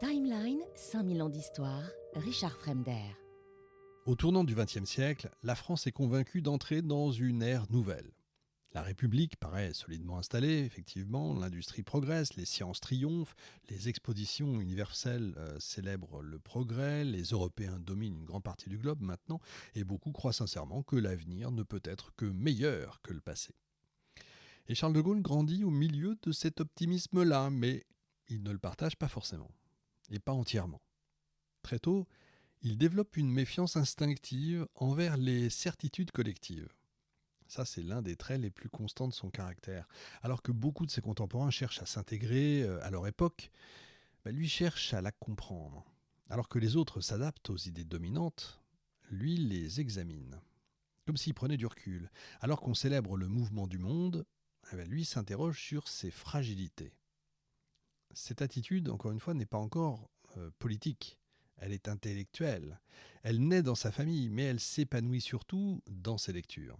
Timeline, 5000 ans d'histoire, Richard Fremder. Au tournant du XXe siècle, la France est convaincue d'entrer dans une ère nouvelle. La République paraît solidement installée, effectivement, l'industrie progresse, les sciences triomphent, les expositions universelles célèbrent le progrès, les Européens dominent une grande partie du globe maintenant, et beaucoup croient sincèrement que l'avenir ne peut être que meilleur que le passé. Et Charles de Gaulle grandit au milieu de cet optimisme-là, mais il ne le partage pas forcément, et pas entièrement. Très tôt, il développe une méfiance instinctive envers les certitudes collectives. Ça, c'est l'un des traits les plus constants de son caractère. Alors que beaucoup de ses contemporains cherchent à s'intégrer à leur époque, lui cherche à la comprendre. Alors que les autres s'adaptent aux idées dominantes, lui les examine. Comme s'il prenait du recul. Alors qu'on célèbre le mouvement du monde, lui s'interroge sur ses fragilités. Cette attitude, encore une fois, n'est pas encore politique. Elle est intellectuelle. Elle naît dans sa famille, mais elle s'épanouit surtout dans ses lectures.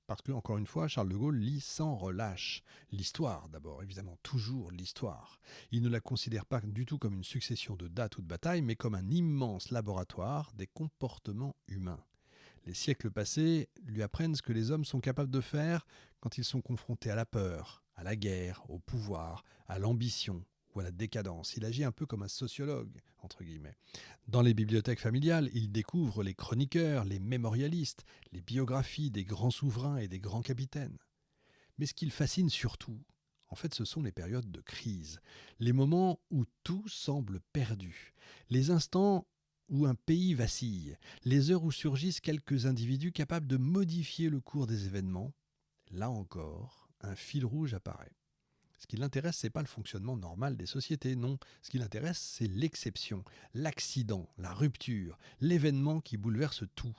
Parce que, encore une fois, Charles de Gaulle lit sans relâche. L'histoire, d'abord, évidemment, toujours l'histoire. Il ne la considère pas du tout comme une succession de dates ou de batailles, mais comme un immense laboratoire des comportements humains. Les siècles passés lui apprennent ce que les hommes sont capables de faire quand ils sont confrontés à la peur, à la guerre, au pouvoir, à l'ambition ou à la décadence. Il agit un peu comme un sociologue, entre guillemets. Dans les bibliothèques familiales, il découvre les chroniqueurs, les mémorialistes, les biographies des grands souverains et des grands capitaines. Mais ce qui le fascine surtout, en fait, ce sont les périodes de crise, les moments où tout semble perdu, les instants où un pays vacille, les heures où surgissent quelques individus capables de modifier le cours des événements. Là encore, un fil rouge apparaît. Ce qui l'intéresse, ce n'est pas le fonctionnement normal des sociétés, non. Ce qui l'intéresse, c'est l'exception, l'accident, la rupture, l'événement qui bouleverse tout.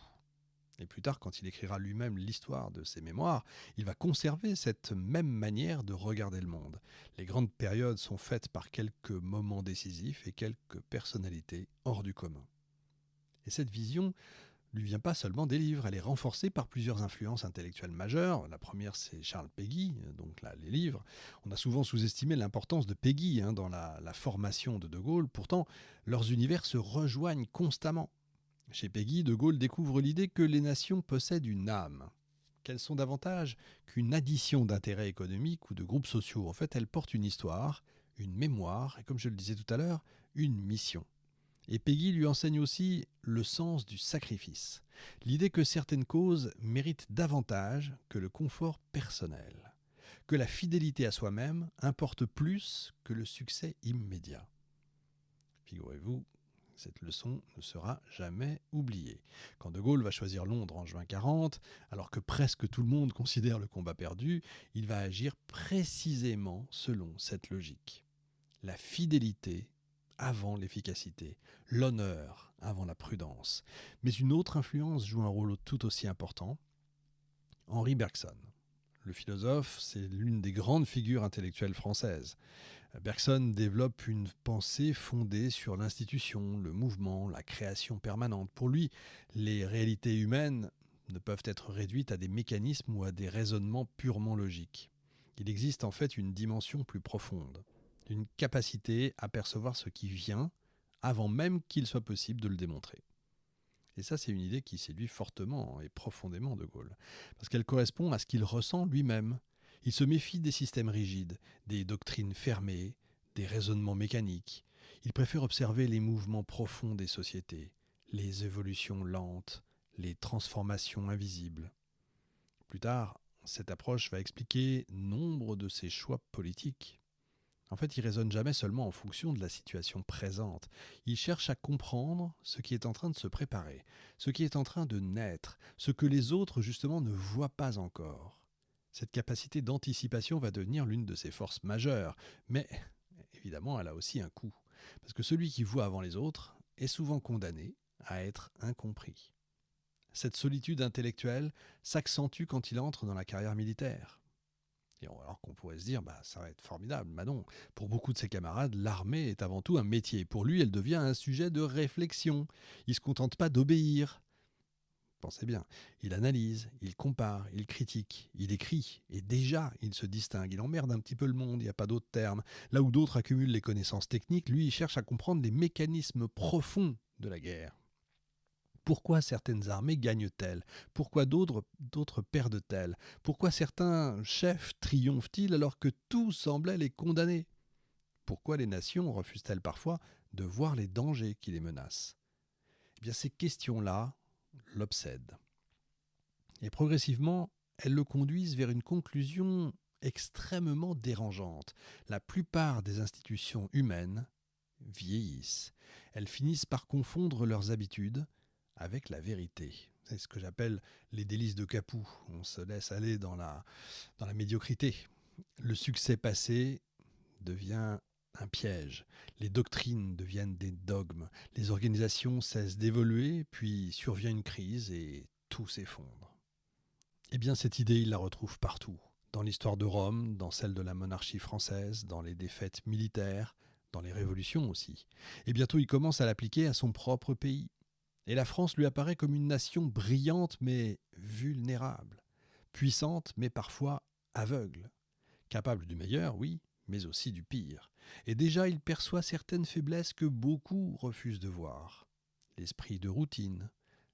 Et plus tard, quand il écrira lui-même l'histoire de ses mémoires, il va conserver cette même manière de regarder le monde. Les grandes périodes sont faites par quelques moments décisifs et quelques personnalités hors du commun. Et cette vision lui vient pas seulement des livres, elle est renforcée par plusieurs influences intellectuelles majeures. La première, c'est Charles Péguy, donc là, les livres. On a souvent sous-estimé l'importance de Péguy dans la formation de Gaulle. Pourtant, leurs univers se rejoignent constamment. Chez Péguy, de Gaulle découvre l'idée que les nations possèdent une âme, qu'elles sont davantage qu'une addition d'intérêts économiques ou de groupes sociaux. En fait, elles portent une histoire, une mémoire, et comme je le disais tout à l'heure, une mission. Et Péguy lui enseigne aussi le sens du sacrifice, l'idée que certaines causes méritent davantage que le confort personnel, que la fidélité à soi-même importe plus que le succès immédiat. Figurez-vous, cette leçon ne sera jamais oubliée. Quand de Gaulle va choisir Londres en juin 40, alors que presque tout le monde considère le combat perdu, il va agir précisément selon cette logique. La fidélité avant l'efficacité, l'honneur avant la prudence. Mais une autre influence joue un rôle tout aussi important. Henri Bergson. Le philosophe, c'est l'une des grandes figures intellectuelles françaises. Bergson développe une pensée fondée sur l'institution, le mouvement, la création permanente. Pour lui, les réalités humaines ne peuvent être réduites à des mécanismes ou à des raisonnements purement logiques. Il existe en fait une dimension plus profonde, une capacité à percevoir ce qui vient avant même qu'il soit possible de le démontrer. Et ça, c'est une idée qui séduit fortement et profondément de Gaulle, parce qu'elle correspond à ce qu'il ressent lui-même. Il se méfie des systèmes rigides, des doctrines fermées, des raisonnements mécaniques. Il préfère observer les mouvements profonds des sociétés, les évolutions lentes, les transformations invisibles. Plus tard, cette approche va expliquer nombre de ses choix politiques. En fait, il ne raisonne jamais seulement en fonction de la situation présente. Il cherche à comprendre ce qui est en train de se préparer, ce qui est en train de naître, ce que les autres, justement, ne voient pas encore. Cette capacité d'anticipation va devenir l'une de ses forces majeures. Mais, évidemment, elle a aussi un coût. Parce que celui qui voit avant les autres est souvent condamné à être incompris. Cette solitude intellectuelle s'accentue quand il entre dans la carrière militaire. Et alors qu'on pourrait se dire, ça va être formidable. Non, pour beaucoup de ses camarades, l'armée est avant tout un métier. Pour lui, elle devient un sujet de réflexion. Il ne se contente pas d'obéir. Pensez bien, il analyse, il compare, il critique, il écrit, et déjà il se distingue, il emmerde un petit peu le monde, il n'y a pas d'autre terme. Là où d'autres accumulent les connaissances techniques, lui il cherche à comprendre les mécanismes profonds de la guerre. Pourquoi certaines armées gagnent-elles? Pourquoi d'autres perdent-elles? Pourquoi certains chefs triomphent-ils alors que tout semblait les condamner? Pourquoi les nations refusent-elles parfois de voir les dangers qui les menacent? Eh bien, ces questions-là l'obsèdent. Et progressivement, elles le conduisent vers une conclusion extrêmement dérangeante. La plupart des institutions humaines vieillissent. Elles finissent par confondre leurs habitudes avec la vérité. C'est ce que j'appelle les délices de Capoue. On se laisse aller dans la médiocrité. Le succès passé devient un piège. Les doctrines deviennent des dogmes. Les organisations cessent d'évoluer, puis survient une crise et tout s'effondre. Eh bien, cette idée, il la retrouve partout. Dans l'histoire de Rome, dans celle de la monarchie française, dans les défaites militaires, dans les révolutions aussi. Et bientôt, il commence à l'appliquer à son propre pays. Et la France lui apparaît comme une nation brillante mais vulnérable, puissante mais parfois aveugle, capable du meilleur, oui, mais aussi du pire. Et déjà il perçoit certaines faiblesses que beaucoup refusent de voir. L'esprit de routine,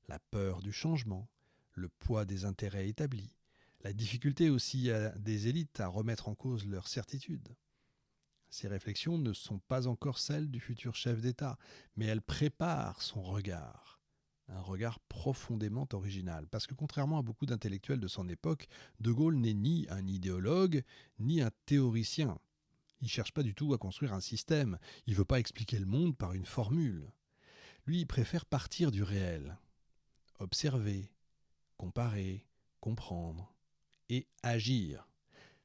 la peur du changement, le poids des intérêts établis, la difficulté aussi des élites à remettre en cause leurs certitudes. Ces réflexions ne sont pas encore celles du futur chef d'État, mais elles préparent son regard. Un regard profondément original. Parce que contrairement à beaucoup d'intellectuels de son époque, De Gaulle n'est ni un idéologue, ni un théoricien. Il ne cherche pas du tout à construire un système. Il ne veut pas expliquer le monde par une formule. Lui, il préfère partir du réel. Observer, comparer, comprendre et agir.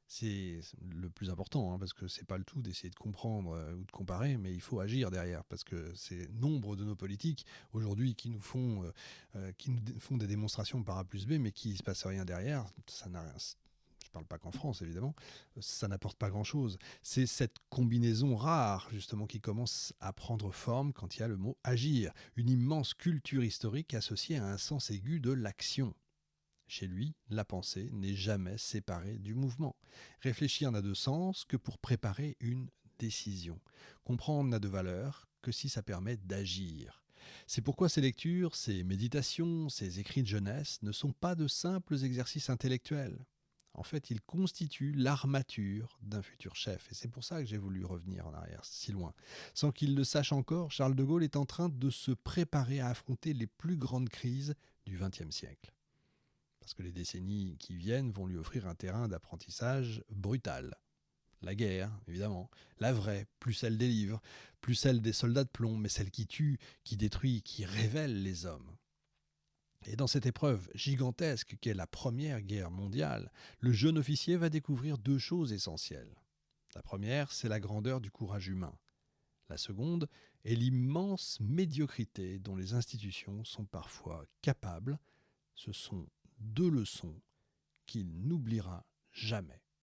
C'est le plus important, parce que c'est pas le tout d'essayer de comprendre ou de comparer, mais il faut agir derrière, parce que c'est nombre de nos politiques aujourd'hui qui nous font des démonstrations par A plus B, mais qui ne se passe rien derrière. Ça n'a rien. Je ne parle pas qu'en France, évidemment, ça n'apporte pas grand-chose. C'est cette combinaison rare, justement, qui commence à prendre forme quand il y a le mot agir. Une immense culture historique associée à un sens aigu de l'action. Chez lui, la pensée n'est jamais séparée du mouvement. Réfléchir n'a de sens que pour préparer une décision. Comprendre n'a de valeur que si ça permet d'agir. C'est pourquoi ces lectures, ces méditations, ces écrits de jeunesse ne sont pas de simples exercices intellectuels. En fait, ils constituent l'armature d'un futur chef. Et c'est pour ça que j'ai voulu revenir en arrière si loin. Sans qu'il le sache encore, Charles de Gaulle est en train de se préparer à affronter les plus grandes crises du XXe siècle. Parce que les décennies qui viennent vont lui offrir un terrain d'apprentissage brutal. La guerre, évidemment, la vraie, plus celle des livres, plus celle des soldats de plomb, mais celle qui tue, qui détruit, qui révèle les hommes. Et dans cette épreuve gigantesque qu'est la Première Guerre mondiale, le jeune officier va découvrir deux choses essentielles. La première, c'est la grandeur du courage humain. La seconde est l'immense médiocrité dont les institutions sont parfois capables. Ce sont deux leçons qu'il n'oubliera jamais.